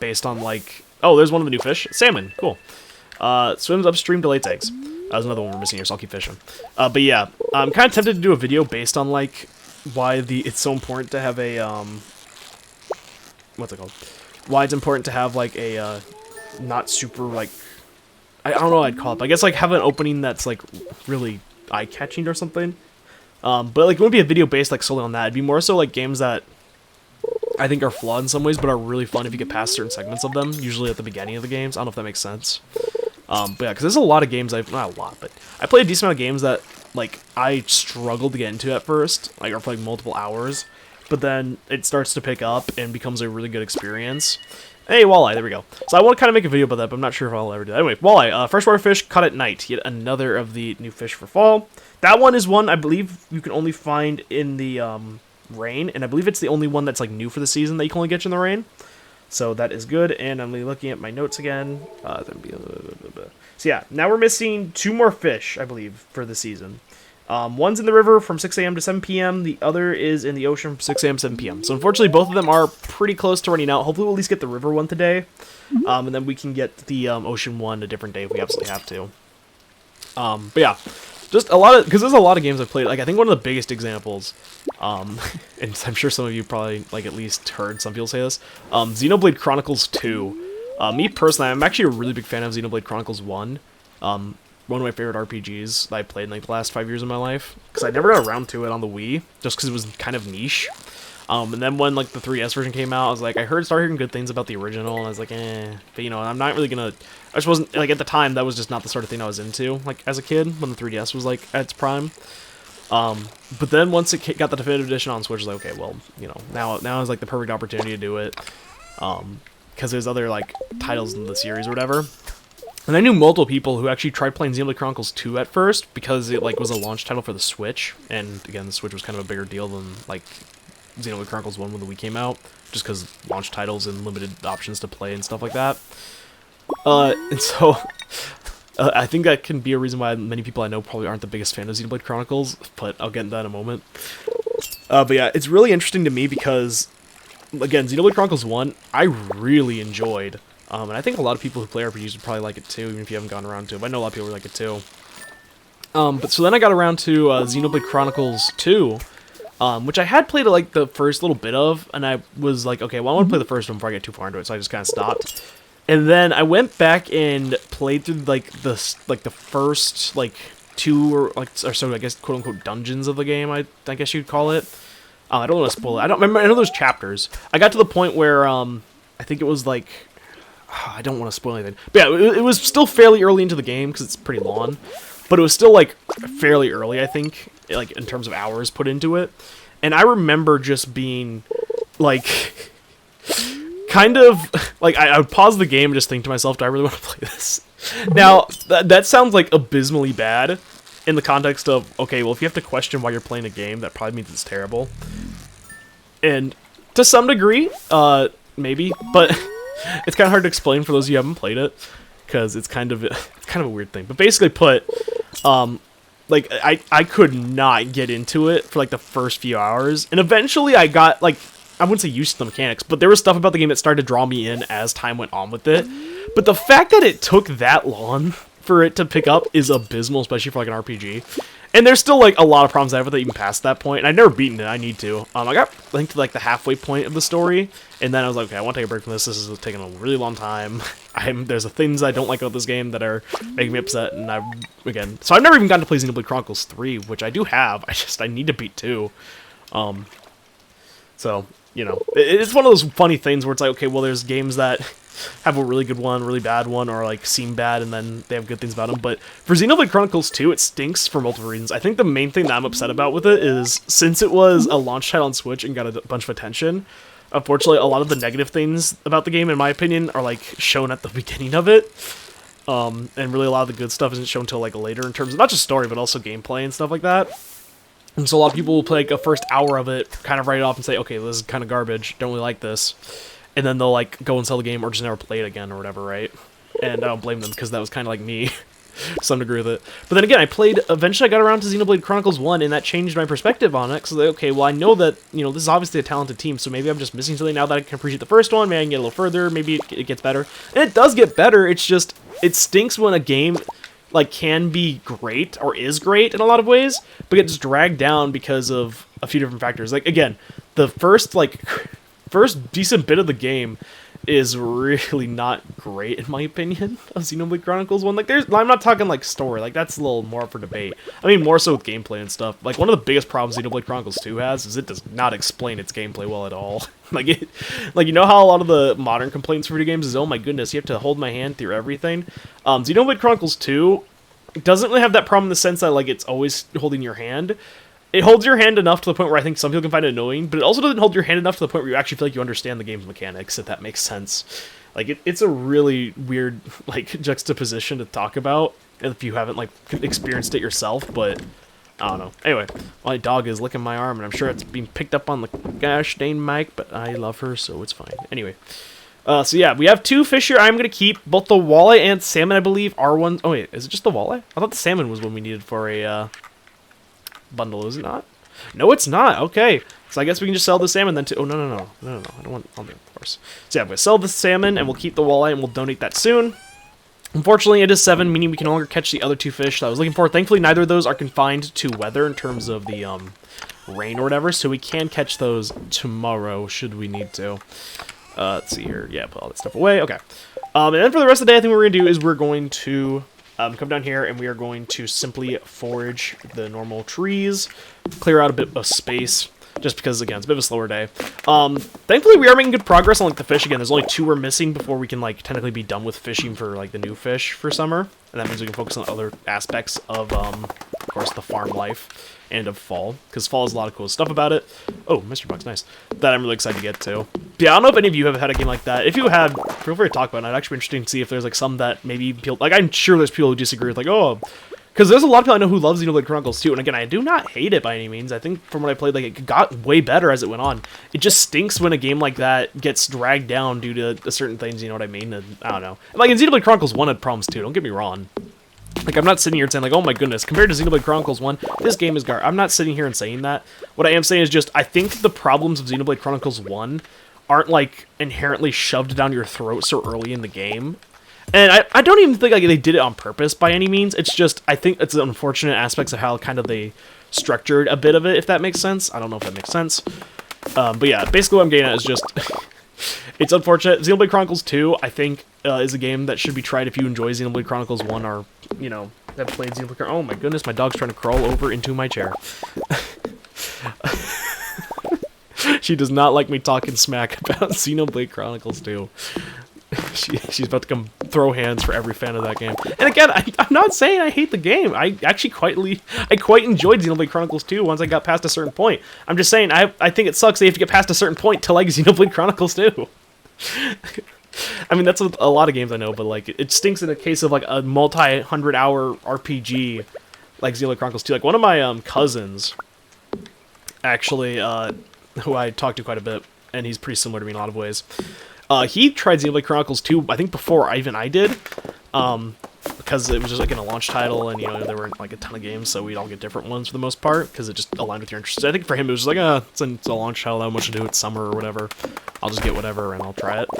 based on, like... Oh, there's one of the new fish. Salmon. Cool. Swims upstream to lays eggs. That was another one we're missing here, so I'll keep fishing. But yeah, I'm kind of tempted to do a video based on, like, why it's so important to have a, what's it called? Why it's important to have, like, a, not super, like... I don't know what I'd call it, but I guess, like, have an opening that's, like, really eye-catching or something. But, like, it wouldn't be a video based, like, solely on that. It'd be more so, like, games that I think are flawed in some ways, but are really fun if you get past certain segments of them, usually at the beginning of the games. I don't know if that makes sense. But yeah, because there's a lot of games not a lot, but I played a decent amount of games that, like, I struggled to get into at first, like, or for, like, multiple hours, but then it starts to pick up and becomes a really good experience. Hey, walleye, there we go. So I want to kind of make a video about that, but I'm not sure if I'll ever do that. Anyway, walleye, freshwater fish caught at night, yet another of the new fish for fall. That one is one I believe you can only find in the, rain, and I believe it's the only one that's, like, new for the season that you can only get in the rain. So that is good, and I'm looking at my notes again. So yeah, now we're missing 2 more fish, I believe, for the season. One's in the river from 6 a.m. to 7 p.m. The other is in the ocean from 6 a.m. to 7 p.m. So unfortunately, both of them are pretty close to running out. Hopefully, we'll at least get the river one today, and then we can get the ocean one a different day if we absolutely have to. But yeah. Just a lot of, because there's a lot of games I've played, like, I think one of the biggest examples, and I'm sure some of you probably, like, at least heard some people say this, Xenoblade Chronicles 2. Me personally, I'm actually a really big fan of Xenoblade Chronicles 1. One of my favorite RPGs that I played in, like, the last 5 years of my life, because I never got around to it on the Wii, just because it was kind of niche. And then when, like, the 3DS version came out, I was like, started hearing good things about the original, and I was like, but, you know, I'm not really gonna, I just wasn't, like, at the time, that was just not the sort of thing I was into, like, as a kid, when the 3DS was, like, at its prime. But then once it got the definitive edition on Switch, I was like, okay, well, you know, now is, like, the perfect opportunity to do it, because there's other, like, titles in the series or whatever. And I knew multiple people who actually tried playing Xenoblade Chronicles 2 at first, because it, like, was a launch title for the Switch, and, again, the Switch was kind of a bigger deal than, like, Xenoblade Chronicles 1 when the Wii came out, just because launch titles and limited options to play and stuff like that. And so, I think that can be a reason why many people I know probably aren't the biggest fan of Xenoblade Chronicles, but I'll get into that in a moment. But yeah, it's really interesting to me because, again, Xenoblade Chronicles 1, I really enjoyed, and I think a lot of people who play RPGs would probably like it too, even if you haven't gone around to it, but I know a lot of people like it too. But so then I got around to Xenoblade Chronicles 2, which I had played, like, the first little bit of, and I was like, okay, well, I want to play the first one before I get too far into it, so I just kind of stopped. And then I went back and played through, like, the first, like, 2 or so, I guess, quote-unquote, dungeons of the game, I guess you'd call it. I don't want to spoil it. I don't remember, I know those chapters. I got to the point where, I think it was, like, I don't want to spoil anything. But yeah, it was still fairly early into the game, because it's pretty long. But it was still, like, fairly early, I think, like, in terms of hours put into it. And I remember just being, like, kind of, like, I would pause the game and just think to myself, do I really want to play this? Now, that sounds, like, abysmally bad in the context of, okay, well, if you have to question why you're playing a game, that probably means it's terrible. And to some degree, maybe, but it's kind of hard to explain for those of you who haven't played it, because it's kind of a weird thing. But basically put, like, I could not get into it for, like, the first few hours, and eventually I got, like, I wouldn't say used to the mechanics, but there was stuff about the game that started to draw me in as time went on with it. But the fact that it took that long for it to pick up is abysmal, especially for, like, an RPG. And there's still, like, a lot of problems I have with it even past that point, and I've never beaten it, I need to. I got, I think, to, like, the halfway point of the story, and then I was like, okay, I want to take a break from this is taking a really long time. There's things I don't like about this game that are making me upset, and again, so I've never even gotten to play Xenoblade Chronicles 3, which I do have, I need to beat 2. So, you know, it's one of those funny things where it's like, okay, well, there's games that have a really good one, really bad one, or, like, seem bad, and then they have good things about them. But for Xenoblade Chronicles 2, it stinks for multiple reasons. I think the main thing that I'm upset about with it is, since it was a launch title on Switch and got a bunch of attention, unfortunately, a lot of the negative things about the game, in my opinion, are, like, shown at the beginning of it. And really a lot of the good stuff isn't shown until, like, later in terms of not just story, but also gameplay and stuff like that. And so a lot of people will play like a first hour of it, kind of write it off and say, okay, this is kind of garbage, don't really like this. And then they'll like go and sell the game or just never play it again or whatever, right? And I don't blame them because that was kind of like me. To some degree with it. But then again, eventually I got around to Xenoblade Chronicles 1, and that changed my perspective on it, because like, okay, well I know that, this is obviously a talented team, so maybe I'm just missing something now that I can appreciate the first one, maybe I can get a little further, maybe it gets better. And it does get better, it's just, it stinks when a game, like, can be great, or is great in a lot of ways, but gets dragged down because of a few different factors. Like, again, the first decent bit of the game is really not great in my opinion of Xenoblade Chronicles 1. Like, I'm not talking like story, like that's a little more for debate. I mean, more so with gameplay and stuff. Like, one of the biggest problems Xenoblade Chronicles 2 has is it does not explain its gameplay well at all. Like, you know how a lot of the modern complaints for video games is, oh my goodness, you have to hold my hand through everything. Xenoblade Chronicles 2 doesn't really have that problem in the sense that, like, it's always holding your hand. It holds your hand enough to the point where I think some people can find it annoying, but it also doesn't hold your hand enough to the point where you actually feel like you understand the game's mechanics, if that makes sense. Like, it's a really weird, like, juxtaposition to talk about if you haven't, like, experienced it yourself, but I don't know. Anyway, my dog is licking my arm, and I'm sure it's being picked up on the gosh dang mic, but I love her, so it's fine. Anyway. So yeah, we have 2 fish here I'm going to keep. Both the walleye and salmon, I believe, are ones... Oh wait, is it just the walleye? I thought the salmon was one we needed for a, bundle, is it not? No, it's not. Okay. So I guess we can just sell the salmon then too. Oh, no. I don't want... I'll do it, of course. So yeah, I'm going to sell the salmon, and we'll keep the walleye, and we'll donate that soon. Unfortunately, it is 7, meaning we can no longer catch the other 2 fish that I was looking for. Thankfully, neither of those are confined to weather in terms of the, rain or whatever, so we can catch those tomorrow, should we need to. Let's see here. Yeah, put all that stuff away. Okay. And then for the rest of the day, I think what we're going to do is we're going to... come down here, and we are going to simply forage the normal trees, clear out a bit of space, just because, again, it's a bit of a slower day. Thankfully, we are making good progress on, like, the fish. Again, there's only 2 we're missing before we can, like, technically be done with fishing for, like, the new fish for summer. And that means we can focus on other aspects of course, the farm life and of fall, because fall has a lot of cool stuff about it. Oh, Mystery Box, nice. That I'm really excited to get to. Yeah, I don't know if any of you have had a game like that. If you have, feel free to talk about it. I'd actually be interested to see if there's, like, some that maybe people... Like, I'm sure there's people who disagree with, like, oh... Because there's a lot of people I know who love Xenoblade Chronicles 2, and again, I do not hate it by any means. I think from what I played, like, it got way better as it went on. It just stinks when a game like that gets dragged down due to certain things, you know what I mean? And I don't know. Like, in Xenoblade Chronicles 1 had problems too, don't get me wrong. Like, I'm not sitting here saying, like, oh my goodness, compared to Xenoblade Chronicles 1, this game is I'm not sitting here and saying that. What I am saying is just, I think the problems of Xenoblade Chronicles 1 aren't, like, inherently shoved down your throat so early in the game. And I don't even think, like, they did it on purpose by any means. It's just, I think it's unfortunate aspects of how kind of they structured a bit of it, if that makes sense. I don't know if that makes sense. But yeah, basically what I'm getting at is just, it's unfortunate. Xenoblade Chronicles 2, I think, is a game that should be tried if you enjoy Xenoblade Chronicles 1 or, you know, have played Xenoblade Chronicles. Oh my goodness, my dog's trying to crawl over into my chair. She does not like me talking smack about Xenoblade Chronicles 2. She's about to come throw hands for every fan of that game. And again, I'm not saying I hate the game. I actually quite enjoyed Xenoblade Chronicles 2 once I got past a certain point. I'm just saying, I think it sucks that you have to get past a certain point to like Xenoblade Chronicles 2. I mean, that's a lot of games I know, but like it stinks in a case of like a multi-100-hour RPG like Xenoblade Chronicles 2. Like one of my cousins, actually, who I talked to quite a bit, and he's pretty similar to me in a lot of ways. He tried Xenoblade Chronicles 2, I think before I did, because it was just like in a launch title, and you know there weren't like a ton of games, so we'd all get different ones for the most part, because it just aligned with your interests. I think for him it was just like, it's a launch title, I don't have much to do, it's summer or whatever, I'll just get whatever and I'll try it.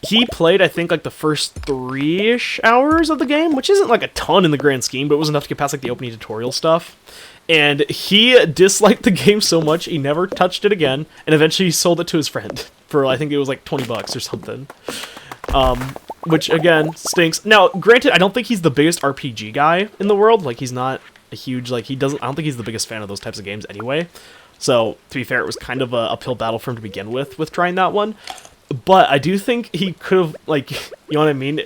He played, I think, like the first 3-ish hours of the game, which isn't like a ton in the grand scheme, but it was enough to get past like the opening tutorial stuff. And he disliked the game so much, he never touched it again, and eventually he sold it to his friend for, I think it was like 20 bucks or something. Which, again, stinks. Now, granted, I don't think he's the biggest RPG guy in the world. Like, he's not a huge, like, I don't think he's the biggest fan of those types of games anyway. So, to be fair, it was kind of a uphill battle for him to begin with trying that one. But I do think he could have, like, you know what I mean?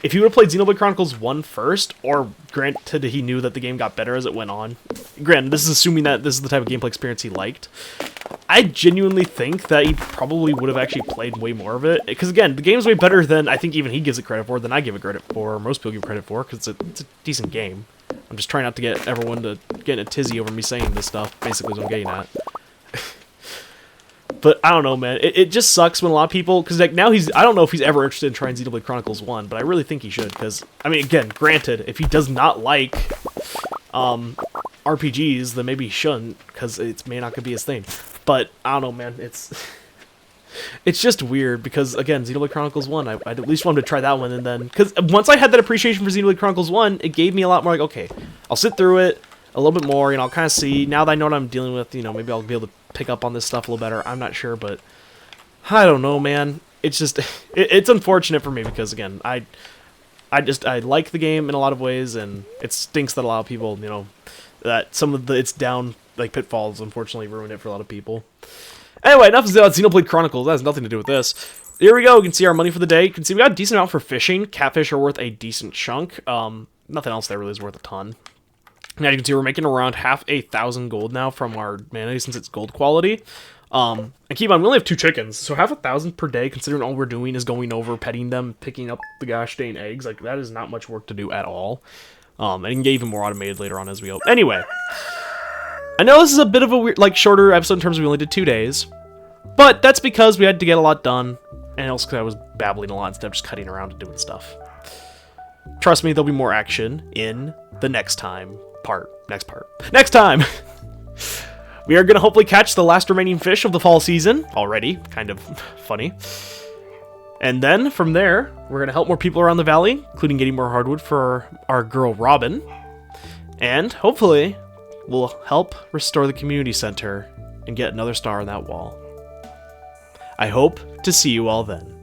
If he would have played Xenoblade Chronicles 1 first, or granted he knew that the game got better as it went on, granted, this is assuming that this is the type of gameplay experience he liked, I genuinely think that he probably would have actually played way more of it. Because, again, the game's way better than I think even he gives it credit for, than I give it credit for, or most people give it credit for, because it's a decent game. I'm just trying not to get everyone to get in a tizzy over me saying this stuff, basically is what I'm getting at. But I don't know, man. It just sucks when a lot of people, because like now I don't know if he's ever interested in trying Xenoblade Chronicles 1, but I really think he should, because, I mean, again, granted, if he does not like RPGs, then maybe he shouldn't, because it may not be his thing. But I don't know, man. It's just weird, because, again, Xenoblade Chronicles 1, I'd at least want him to try that one, and then, because once I had that appreciation for Xenoblade Chronicles 1, it gave me a lot more, like, okay, I'll sit through it a little bit more, I'll kind of see, now that I know what I'm dealing with, maybe I'll be able to pick up on this stuff a little better. I'm not sure, but I don't know, man. It's just, it's unfortunate for me, because, again, I like the game in a lot of ways, and it stinks that a lot of people, that some of its down, like, pitfalls, unfortunately, ruined it for a lot of people. Anyway, enough about Xenoblade Chronicles. That has nothing to do with this. Here we go. You can see our money for the day. You can see we got a decent amount for fishing. Catfish are worth a decent chunk. Nothing else there really is worth a ton. Now you can see we're making around 1,000 gold now from our mana since it's gold quality. And keep on, we only have 2 chickens, so 1,000 per day, considering all we're doing is going over, petting them, picking up the gosh dang eggs. Like, that is not much work to do at all. And it can get even more automated later on as we go. Anyway, I know this is a bit of a weird, like, shorter episode in terms of we only did 2 days, but that's because we had to get a lot done, and also because I was babbling a lot instead of just cutting around and doing stuff. Trust me, there'll be more action in the next time. Next time! We are going to hopefully catch the last remaining fish of the fall season already. Kind of funny. And then, from there, we're going to help more people around the valley, including getting more hardwood for our girl Robin. And, hopefully, we'll help restore the community center and get another star on that wall. I hope to see you all then.